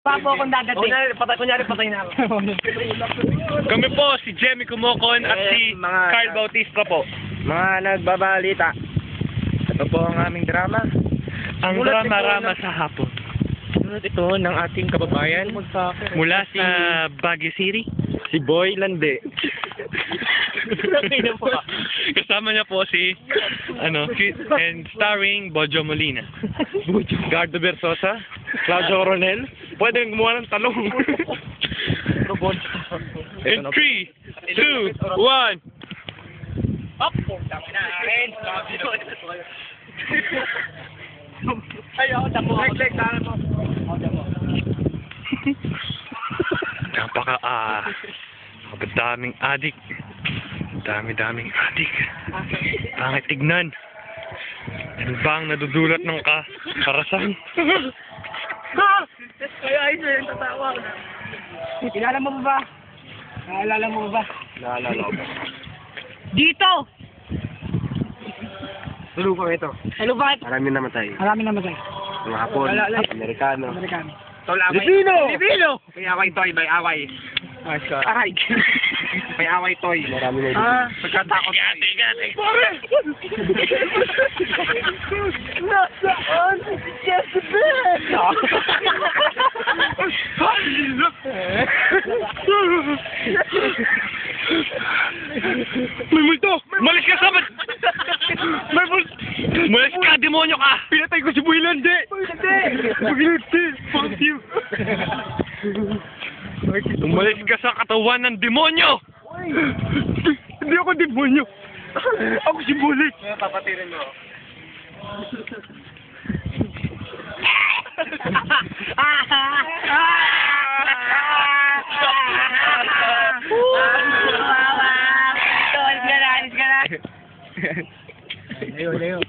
Papo akong dadating. Kunyari patay na ako. Kami po, si Jemmy Kumokon at si Carl Bautista po. Mga nagbabalita. Ito po ang aming drama. Ang drama-rama sa hapon. Sunod ito ng ating kababayan. Mula sa Baguio City. Si Boy Lande. Kasama niya po si, and starring Bojo Molina. Gardo Versosa. Claudio Coronel. Pwede gumawa ng talong. In 3, 2, 1. Napakadaming adik. Dami-daming adik. Pangit tignan. Ano ba ang nadudulot ng karasan? Kaya ayun yun, tatawa ko na. Kilala mo ba? Naalala mo ba? Naalala ko. Dito! Tulo ko ito. Hello, bakit? Marami namatay. Marami namatay. Mga Hapon, Amerikano. Amerikano. Filipino! Filipino! May away toy, may away. Aray. May away toy. Marami na pagkatakot. Nasaan si Jezebel? May multo! Malis ka sa May multo! Malis ka, demonyo ka! Pinatay ko si Boy Lande! Pagiliti! Fuck you! Umalis ka sa katawan ng demonyo! Hindi ako demonyo! Ako si Bulik! Papatirin mo. Layo.